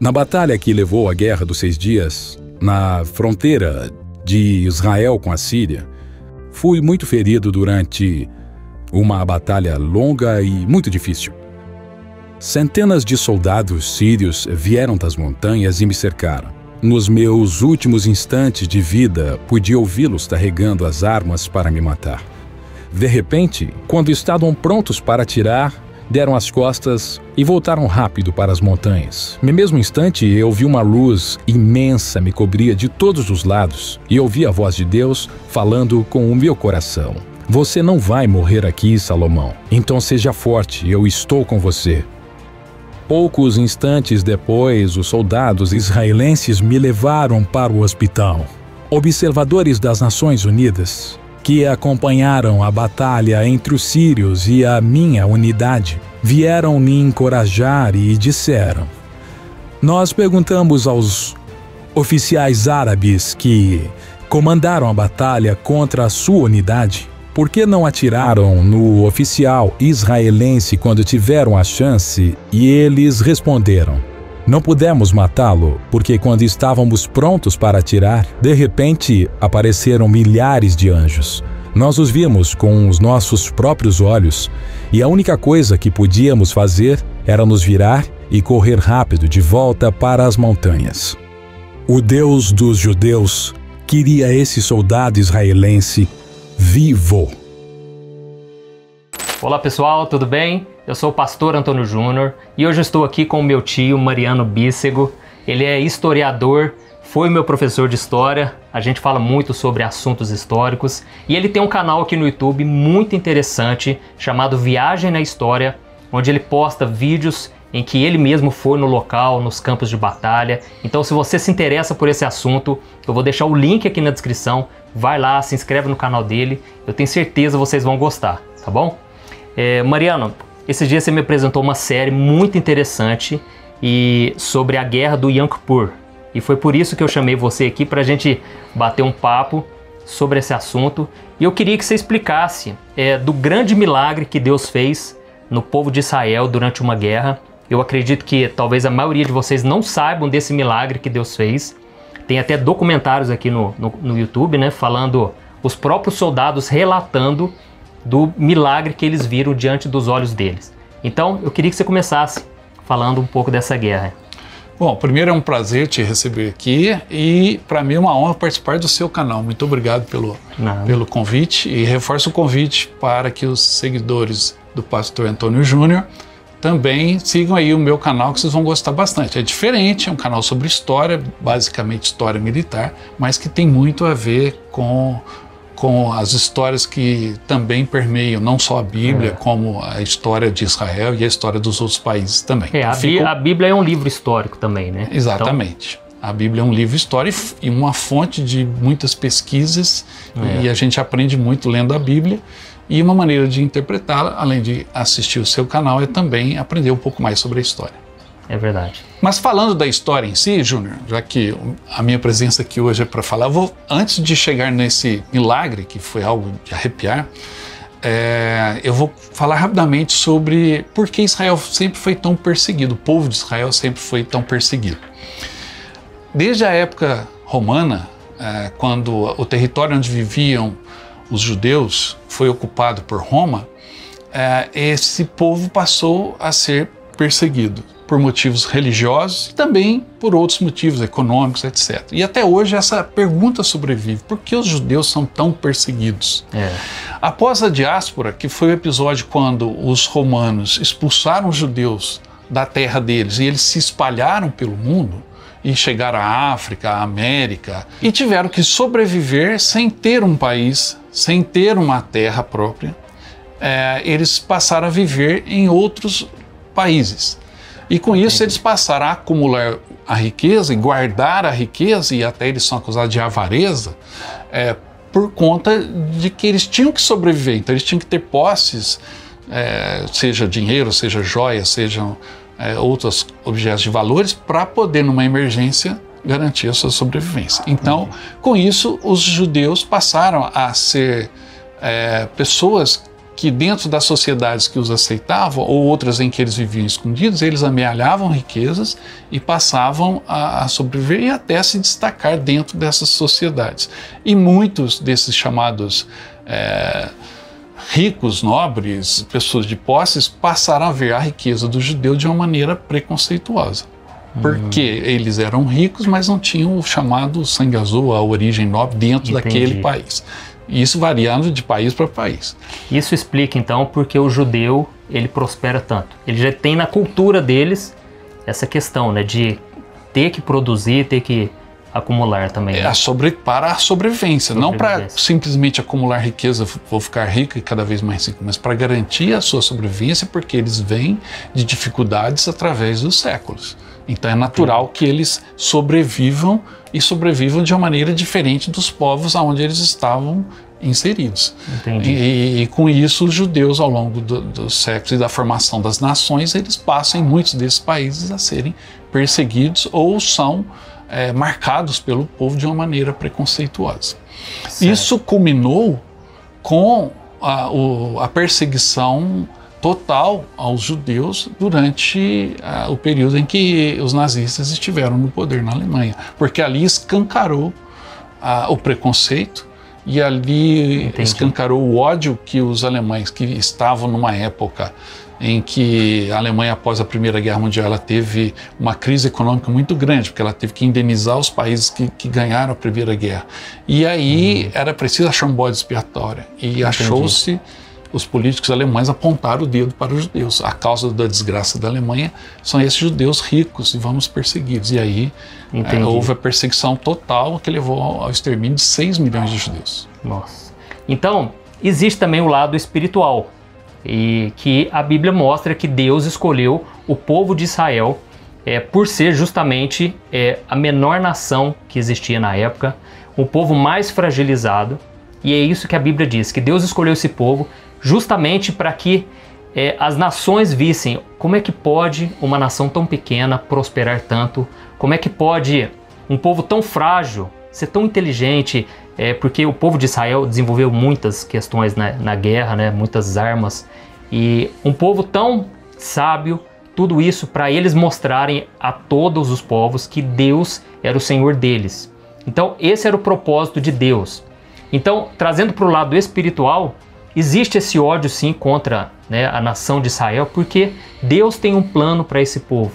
Na batalha que levou à Guerra dos 6 Dias, na fronteira de Israel com a Síria, fui muito ferido durante uma batalha longa e muito difícil. Centenas de soldados sírios vieram das montanhas e me cercaram. Nos meus últimos instantes de vida, pude ouvi-los carregando as armas para me matar. De repente, quando estavam prontos para atirar, deram as costas e voltaram rápido para as montanhas. No mesmo instante, eu vi uma luz imensa me cobria de todos os lados e ouvi a voz de Deus falando com o meu coração. Você não vai morrer aqui, Salomão. Então seja forte, eu estou com você. Poucos instantes depois, os soldados israelenses me levaram para o hospital. Observadores das Nações Unidas, que acompanharam a batalha entre os sírios e a minha unidade, vieram me encorajar e disseram: nós perguntamos aos oficiais árabes que comandaram a batalha contra a sua unidade, por que não atiraram no oficial israelense quando tiveram a chance? E eles responderam: não pudemos matá-lo, porque quando estávamos prontos para atirar, de repente apareceram milhares de anjos. Nós os vimos com os nossos próprios olhos, e a única coisa que podíamos fazer era nos virar e correr rápido de volta para as montanhas. O Deus dos judeus queria esse soldado israelense vivo. Olá pessoal, tudo bem? Eu sou o pastor Antônio Júnior e hoje eu estou aqui com o meu tio Mariano Bissego. Ele é historiador, foi meu professor de história, a gente fala muito sobre assuntos históricos e ele tem um canal aqui no YouTube muito interessante chamado Viagem na História, onde ele posta vídeos em que ele mesmo foi no local, nos campos de batalha. Então se você se interessa por esse assunto, eu vou deixar o link aqui na descrição, vai lá, se inscreve no canal dele, eu tenho certeza vocês vão gostar, tá bom? Mariano, esses dias você me apresentou uma série muito interessante sobre a guerra do Yom Kippur. E foi por isso que eu chamei você aqui para a gente bater um papo sobre esse assunto. E eu queria que você explicasse do grande milagre que Deus fez no povo de Israel durante uma guerra. Eu acredito que talvez a maioria de vocês não saibam desse milagre que Deus fez. Tem até documentários aqui no YouTube, né, falando, os próprios soldados relatando do milagre que eles viram diante dos olhos deles. Então, eu queria que você começasse falando um pouco dessa guerra. Bom, primeiro é um prazer te receber aqui e para mim é uma honra participar do seu canal. Muito obrigado pelo convite e reforço o convite para que os seguidores do pastor Antônio Júnior também sigam aí o meu canal, que vocês vão gostar bastante. É diferente, é um canal sobre história, basicamente história militar, mas que tem muito a ver com as histórias que também permeiam não só a Bíblia, como a história de Israel e a história dos outros países também. A Bíblia é um livro histórico também, né? Exatamente. Então, a Bíblia é um livro histórico e uma fonte de muitas pesquisas, e a gente aprende muito lendo a Bíblia. E uma maneira de interpretá-la, além de assistir o seu canal, é também aprender um pouco mais sobre a história. É verdade. Mas falando da história em si, Júnior, já que a minha presença aqui hoje é para falar, antes de chegar nesse milagre, que foi algo de arrepiar, eu vou falar rapidamente sobre por que Israel sempre foi tão perseguido, o povo de Israel sempre foi tão perseguido. Desde a época romana, quando o território onde viviam os judeus foi ocupado por Roma, esse povo passou a ser perseguido por motivos religiosos e também por outros motivos econômicos, etc. E até hoje essa pergunta sobrevive: por que os judeus são tão perseguidos? Após a diáspora, que foi o episódio quando os romanos expulsaram os judeus da terra deles e eles se espalharam pelo mundo e chegaram à África, à América, e tiveram que sobreviver sem ter um país, sem ter uma terra própria, eles passaram a viver em outros países. E com isso eles passaram a acumular a riqueza e guardar a riqueza, e até eles são acusados de avareza, por conta de que eles tinham que sobreviver. Então eles tinham que ter posses, seja dinheiro, seja joias, sejam outros objetos de valores, para poder, numa emergência, garantir a sua sobrevivência. Então, com isso, os judeus passaram a ser pessoas que dentro das sociedades que os aceitavam, ou outras em que eles viviam escondidos, eles amealhavam riquezas e passavam a sobreviver e até se destacar dentro dessas sociedades. E muitos desses chamados ricos, nobres, pessoas de posses, passaram a ver a riqueza do judeu de uma maneira preconceituosa. Porque eles eram ricos, mas não tinham o chamado sangue azul, a origem nobre dentro daquele país. Isso variando de país para país. Isso explica então porque o judeu ele prospera tanto. Ele já tem na cultura deles essa questão, né, de ter que produzir, ter que acumular também. Né? Para a sobrevivência, não para simplesmente acumular riqueza, vou ficar rico e cada vez mais rico, mas para garantir a sua sobrevivência, porque eles vêm de dificuldades através dos séculos. Então é natural que eles sobrevivam e sobrevivam de uma maneira diferente dos povos aonde eles estavam inseridos. E com isso os judeus ao longo dos séculos e da formação das nações, eles passam em muitos desses países a serem perseguidos ou são marcados pelo povo de uma maneira preconceituosa. Certo. Isso culminou com a perseguição total aos judeus durante o período em que os nazistas estiveram no poder na Alemanha, porque ali escancarou o preconceito e ali escancarou o ódio que os alemães, que estavam numa época em que a Alemanha, após a Primeira Guerra Mundial, ela teve uma crise econômica muito grande, porque ela teve que indenizar os países que ganharam a Primeira Guerra. E aí era preciso achar um bode expiatório, e achou-se. Os políticos alemães apontaram o dedo para os judeus. A causa da desgraça da Alemanha são esses judeus ricos e vamos persegui-los. E aí houve a perseguição total que levou ao extermínio de 6 milhões de judeus. Nossa. Então, existe também o lado espiritual, e que a Bíblia mostra que Deus escolheu o povo de Israel por ser justamente a menor nação que existia na época, o povo mais fragilizado. E é isso que a Bíblia diz, que Deus escolheu esse povo justamente para que as nações vissem como é que pode uma nação tão pequena prosperar tanto, como é que pode um povo tão frágil ser tão inteligente, porque o povo de Israel desenvolveu muitas questões na guerra, né, muitas armas, e um povo tão sábio, tudo isso para eles mostrarem a todos os povos que Deus era o Senhor deles. Então esse era o propósito de Deus. Então, trazendo para o lado espiritual, existe esse ódio sim contra, né, a nação de Israel, porque Deus tem um plano para esse povo.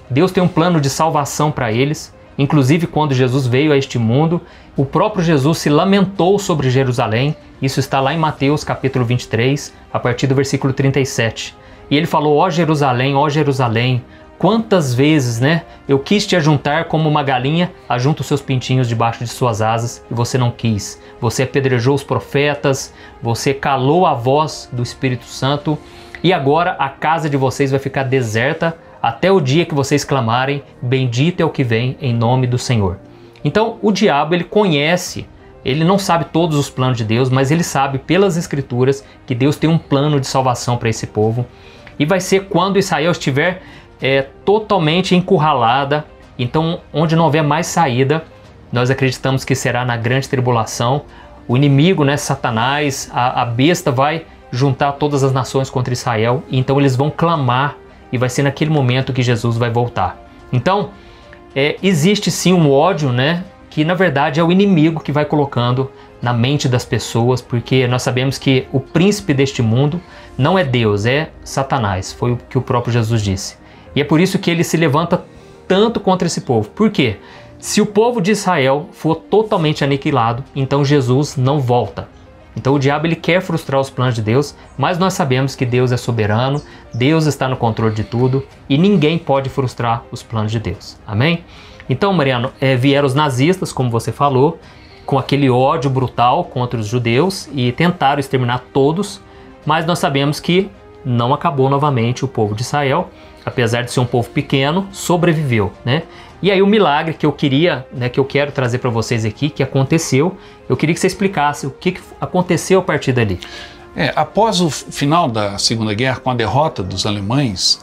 Deus tem um plano de salvação para eles. Inclusive, quando Jesus veio a este mundo, o próprio Jesus se lamentou sobre Jerusalém. Isso está lá em Mateus capítulo 23, a partir do versículo 37. E ele falou: ó Jerusalém, quantas vezes, né, eu quis te ajuntar como uma galinha ajunta os seus pintinhos debaixo de suas asas, e você não quis. Você apedrejou os profetas, você calou a voz do Espírito Santo, e agora a casa de vocês vai ficar deserta até o dia que vocês clamarem: bendito é o que vem em nome do Senhor. Então o diabo, ele conhece, ele não sabe todos os planos de Deus, mas ele sabe pelas Escrituras que Deus tem um plano de salvação para esse povo, e vai ser quando Israel estiver totalmente encurralada. Então, onde não houver mais saída, nós acreditamos que será na grande tribulação. O inimigo, né, Satanás, a besta, vai juntar todas as nações contra Israel, e então eles vão clamar, e vai ser naquele momento que Jesus vai voltar. Então, existe sim um ódio, né, que na verdade é o inimigo que vai colocando na mente das pessoas, porque nós sabemos que o príncipe deste mundo não é Deus, é Satanás, foi o que o próprio Jesus disse. E é por isso que ele se levanta tanto contra esse povo. Por quê? Se o povo de Israel for totalmente aniquilado, então Jesus não volta. Então o diabo, ele quer frustrar os planos de Deus, mas nós sabemos que Deus é soberano, Deus está no controle de tudo e ninguém pode frustrar os planos de Deus. Amém? Então, Mariano, vieram os nazistas, como você falou, com aquele ódio brutal contra os judeus e tentaram exterminar todos, mas nós sabemos que não acabou novamente o povo de Israel. Apesar de ser um povo pequeno, sobreviveu, né? E aí o milagre que eu queria, né, que eu quero trazer para vocês aqui, que aconteceu, eu queria que você explicasse o que aconteceu a partir dali. Após o final da Segunda Guerra, com a derrota dos alemães,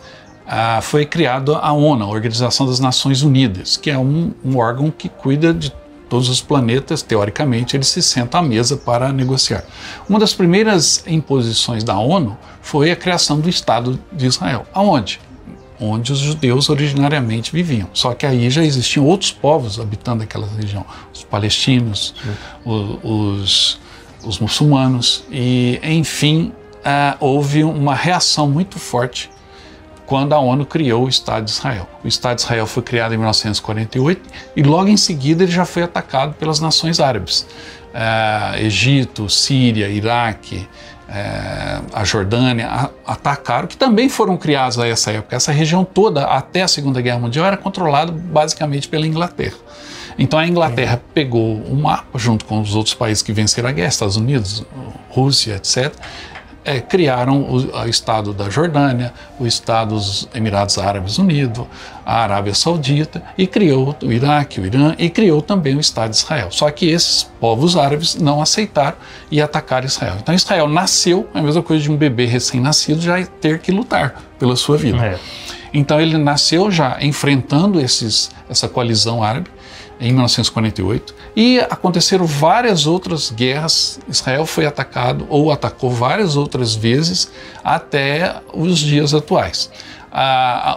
foi criada a ONU, a Organização das Nações Unidas, que é um órgão que cuida de todos os planetas, teoricamente, eles se sentam à mesa para negociar. Uma das primeiras imposições da ONU foi a criação do Estado de Israel. Aonde? Onde os judeus originariamente viviam. Só que aí já existiam outros povos habitando aquela região. Os palestinos, os muçulmanos. E, enfim, houve uma reação muito forte quando a ONU criou o Estado de Israel. O Estado de Israel foi criado em 1948 e logo em seguida ele já foi atacado pelas nações árabes. Egito, Síria, Iraque, a Jordânia atacaram, que também foram criados a essa época. Essa região toda, até a Segunda Guerra Mundial, era controlada basicamente pela Inglaterra. Então a Inglaterra pegou um mapa, junto com os outros países que venceram a guerra, Estados Unidos, Rússia, etc., criaram o Estado da Jordânia, o Estado dos Emirados Árabes Unidos, a Arábia Saudita, e criou o Iraque, o Irã, e criou também o Estado de Israel. Só que esses povos árabes não aceitaram e atacaram Israel. Então Israel nasceu, é a mesma coisa de um bebê recém-nascido já ter que lutar pela sua vida. Então ele nasceu já enfrentando essa coalizão árabe, em 1948, e aconteceram várias outras guerras. Israel foi atacado ou atacou várias outras vezes até os dias atuais.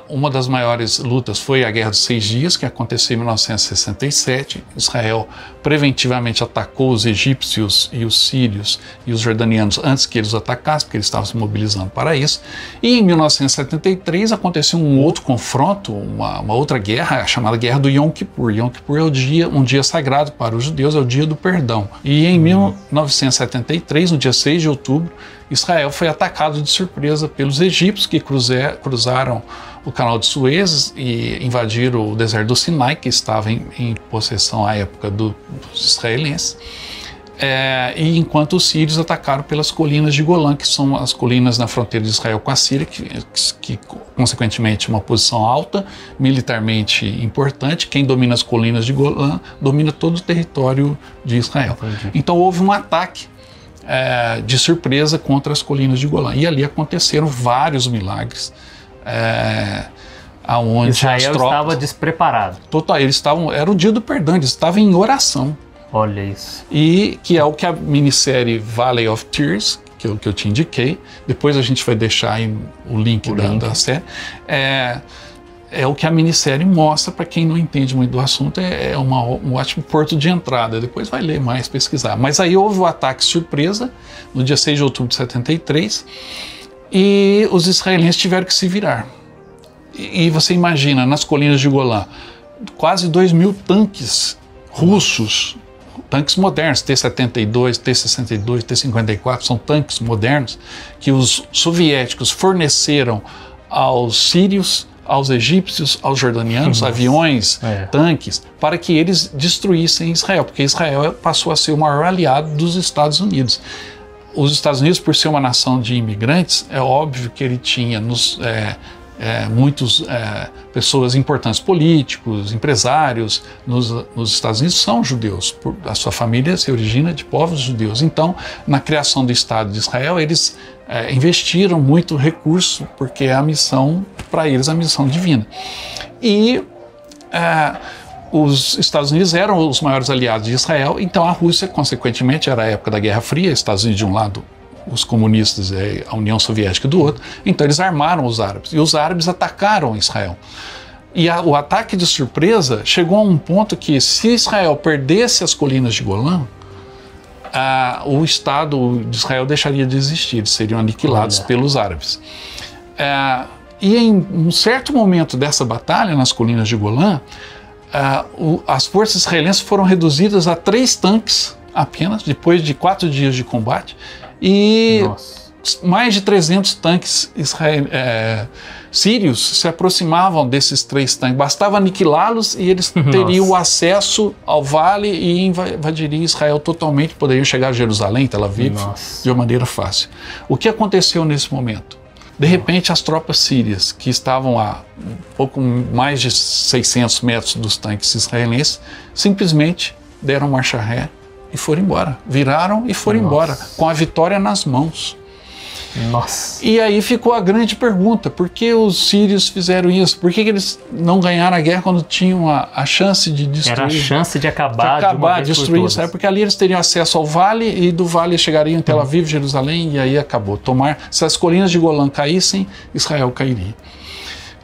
Uma das maiores lutas foi a Guerra dos 6 Dias, que aconteceu em 1967. Israel preventivamente atacou os egípcios e os sírios e os jordanianos antes que eles atacassem, porque eles estavam se mobilizando para isso. E em 1973 aconteceu um outro confronto, uma outra guerra, chamada Guerra do Yom Kippur. Yom Kippur é um dia sagrado para os judeus, é o dia do perdão. E em 1973, no dia 6 de outubro, Israel foi atacado de surpresa pelos egípcios, que cruzaram o canal de Suez e invadiram o deserto do Sinai, que estava em possessão à época dos israelenses, e enquanto os sírios atacaram pelas colinas de Golã, que são as colinas na fronteira de Israel com a Síria, que consequentemente uma posição alta, militarmente importante. Quem domina as colinas de Golã domina todo o território de Israel. Entendi. Então houve um ataque de surpresa contra as colinas de Golã. E ali aconteceram vários milagres, aonde Israel estava despreparado. Total, era o dia do perdão, eles estavam em oração. Olha isso. E que é o que a minissérie Valley of Tears, que eu te indiquei, depois a gente vai deixar aí o link da série, é o que a minissérie mostra. Para quem não entende muito do assunto, um ótimo porto de entrada. Depois vai ler mais, pesquisar. Mas aí houve o ataque surpresa, no dia 6 de outubro de 73, e os israelenses tiveram que se virar. E você imagina, nas colinas de Golã, quase 2.000 tanques russos, tanques modernos, T-72, T-62, T-54, são tanques modernos que os soviéticos forneceram aos sírios, aos egípcios, aos jordanianos, aviões, tanques, para que eles destruíssem Israel, porque Israel passou a ser o maior aliado dos Estados Unidos. Os Estados Unidos, por ser uma nação de imigrantes, é óbvio que ele tinha muitas pessoas importantes, políticos, empresários nos Estados Unidos são judeus, a sua família se origina de povos judeus. Então, na criação do Estado de Israel, eles investiram muito recurso, porque é a missão, para eles, a missão divina. E os Estados Unidos eram os maiores aliados de Israel, então a Rússia, consequentemente, era a época da Guerra Fria, Estados Unidos de um lado, os comunistas e a União Soviética do outro. Então eles armaram os árabes, e os árabes atacaram Israel. E o ataque de surpresa chegou a um ponto que, se Israel perdesse as colinas de Golã, o Estado de Israel deixaria de existir, eles seriam aniquilados pelos árabes. E em um certo momento dessa batalha, nas colinas de Golã, as forças israelenses foram reduzidas a 3 tanques apenas, depois de 4 dias de combate, e mais de 300 tanques sírios se aproximavam desses 3 tanques. Bastava aniquilá-los e eles teriam acesso ao vale e invadiriam Israel totalmente, poderiam chegar a Jerusalém, Tel Aviv, de uma maneira fácil. O que aconteceu nesse momento? De repente, as tropas sírias, que estavam a pouco mais de 600 metros dos tanques israelenses, simplesmente deram marcha ré e foram embora. Viraram e foram embora, com a vitória nas mãos. Nossa. E aí ficou a grande pergunta, por que os sírios fizeram isso? Por que eles não ganharam a guerra quando tinham a chance de destruir? Era a chance de acabar de destruir isso. É porque ali eles teriam acesso ao vale e do vale chegariam em Tel Aviv, Jerusalém, e aí acabou. Se as colinas de Golã caíssem, Israel cairia.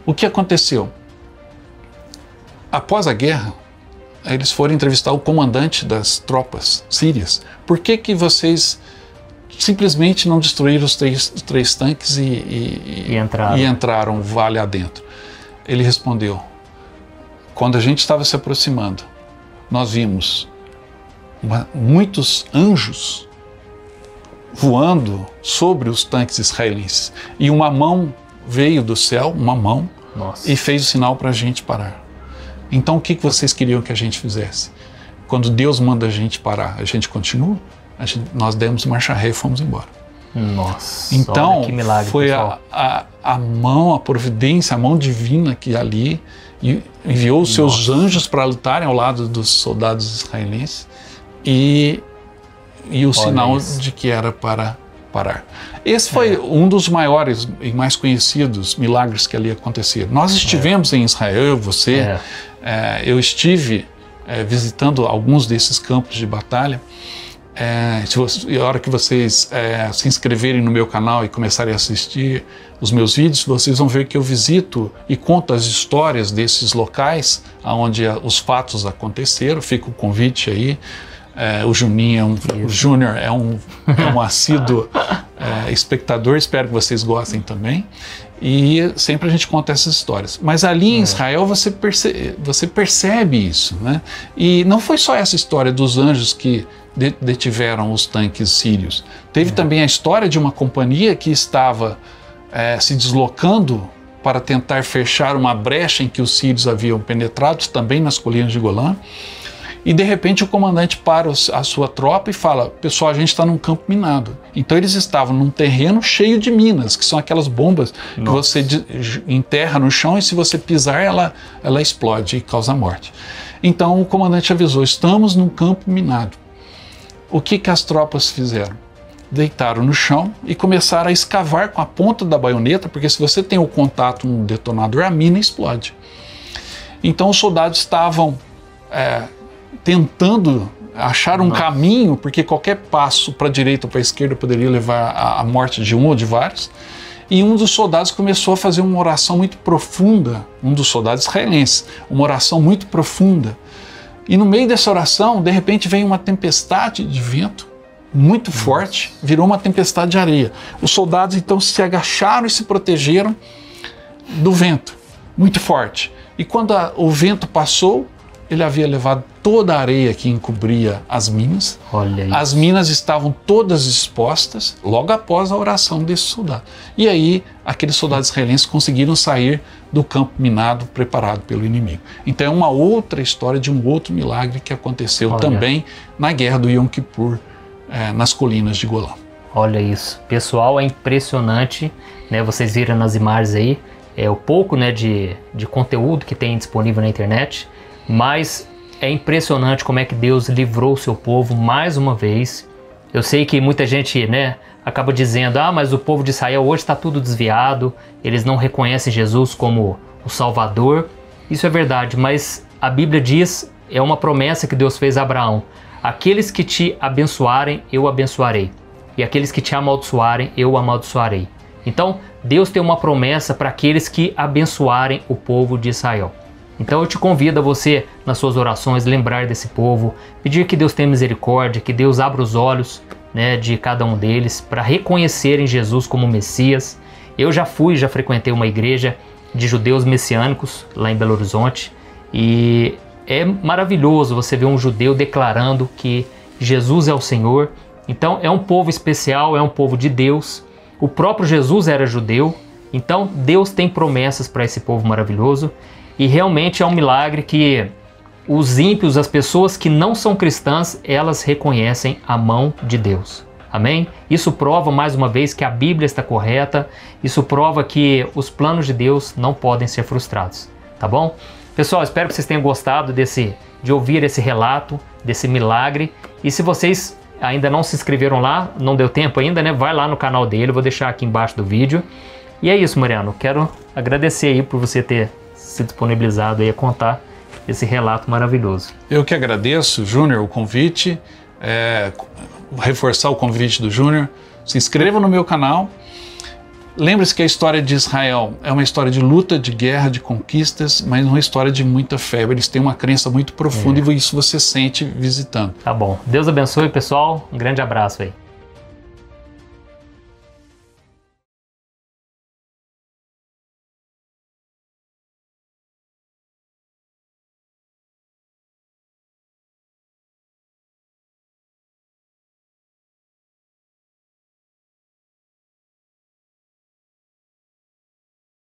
O que aconteceu? Após a guerra, eles foram entrevistar o comandante das tropas sírias. Por que vocês simplesmente não destruíram os três tanques e entraram vale adentro? Ele respondeu: quando a gente estava se aproximando, nós vimos muitos anjos voando sobre os tanques israelenses. E uma mão veio do céu, uma mão, e fez o sinal para a gente parar. Então o que vocês queriam que a gente fizesse? Quando Deus manda a gente parar, a gente continua? Nós demos marcha ré e fomos embora. Nossa, então que milagre, foi a mão, a providência, a mão divina que ali enviou os seus anjos para lutarem ao lado dos soldados israelenses e o sinal de que era para parar. Esse foi um dos maiores e mais conhecidos milagres que ali aconteceram. Nós estivemos em Israel, eu estive visitando alguns desses campos de batalha. A hora que vocês se inscreverem no meu canal e começarem a assistir os meus vídeos, vocês vão ver que eu visito e conto as histórias desses locais onde os fatos aconteceram. Fica o convite aí. O Júnior é um assíduo espectador, espero que vocês gostem também. E sempre a gente conta essas histórias. Mas ali em Israel você percebe isso, né? E não foi só essa história dos anjos que detiveram os tanques sírios. Teve também a história de uma companhia que estava se deslocando para tentar fechar uma brecha em que os sírios haviam penetrado, também nas colinas de Golã. E de repente o comandante para a sua tropa e fala: pessoal, a gente está num campo minado. Então eles estavam num terreno cheio de minas, que são aquelas bombas que você enterra no chão e se você pisar ela explode e causa morte. Então o comandante avisou: estamos num campo minado. O que as tropas fizeram? Deitaram no chão e começaram a escavar com a ponta da baioneta, porque se você tem o contato no detonador, a mina explode. Então os soldados estavam tentando achar um caminho, porque qualquer passo para a direita ou para a esquerda poderia levar à morte de um ou de vários. E um dos soldados começou a fazer uma oração muito profunda, um dos soldados israelenses, uma oração muito profunda. E no meio dessa oração, de repente, vem uma tempestade de vento muito forte, virou uma tempestade de areia. Os soldados então se agacharam e se protegeram do vento muito forte. E quando o vento passou, ele havia levado toda a areia que encobria as minas. Olha isso. As minas estavam todas expostas logo após a oração desse soldado. E aí, aqueles soldados israelenses conseguiram sair do campo minado preparado pelo inimigo. Então é uma outra história de um outro milagre que aconteceu também na guerra do Yom Kippur, nas colinas de Golã. Olha isso. Pessoal, é impressionante, né? Vocês viram nas imagens aí, o pouco, né, de conteúdo que tem disponível na internet. Mas é impressionante como é que Deus livrou o seu povo mais uma vez. Eu sei que muita gente, né, acaba dizendo: mas o povo de Israel hoje está tudo desviado, eles não reconhecem Jesus como o Salvador. Isso é verdade, mas a Bíblia diz, é uma promessa que Deus fez a Abraão: aqueles que te abençoarem, eu abençoarei, e aqueles que te amaldiçoarem, eu amaldiçoarei. Então, Deus tem uma promessa para aqueles que abençoarem o povo de Israel. Então eu te convido a você, nas suas orações, lembrar desse povo, pedir que Deus tenha misericórdia, que Deus abra os olhos, né, de cada um deles para reconhecerem Jesus como Messias. Eu já frequentei uma igreja de judeus messiânicos lá em Belo Horizonte e é maravilhoso você ver um judeu declarando que Jesus é o Senhor. Então é um povo especial, é um povo de Deus. O próprio Jesus era judeu, então Deus tem promessas para esse povo maravilhoso. E realmente é um milagre que os ímpios, as pessoas que não são cristãs, elas reconhecem a mão de Deus. Amém? Isso prova mais uma vez que a Bíblia está correta, isso prova que os planos de Deus não podem ser frustrados. Tá bom? Pessoal, espero que vocês tenham gostado de ouvir esse relato, desse milagre. E se vocês ainda não se inscreveram lá, não deu tempo ainda, né? Vai lá no canal dele, vou deixar aqui embaixo do vídeo. E é isso, Mariano. Quero agradecer aí por você ter se disponibilizado aí a contar esse relato maravilhoso. Eu que agradeço, Júnior, o convite, reforçar o convite do Júnior. Se inscreva no meu canal. Lembre-se que a história de Israel é uma história de luta, de guerra, de conquistas, mas uma história de muita fé. Eles têm uma crença muito profunda e isso você sente visitando. Tá bom. Deus abençoe, pessoal. Um grande abraço aí.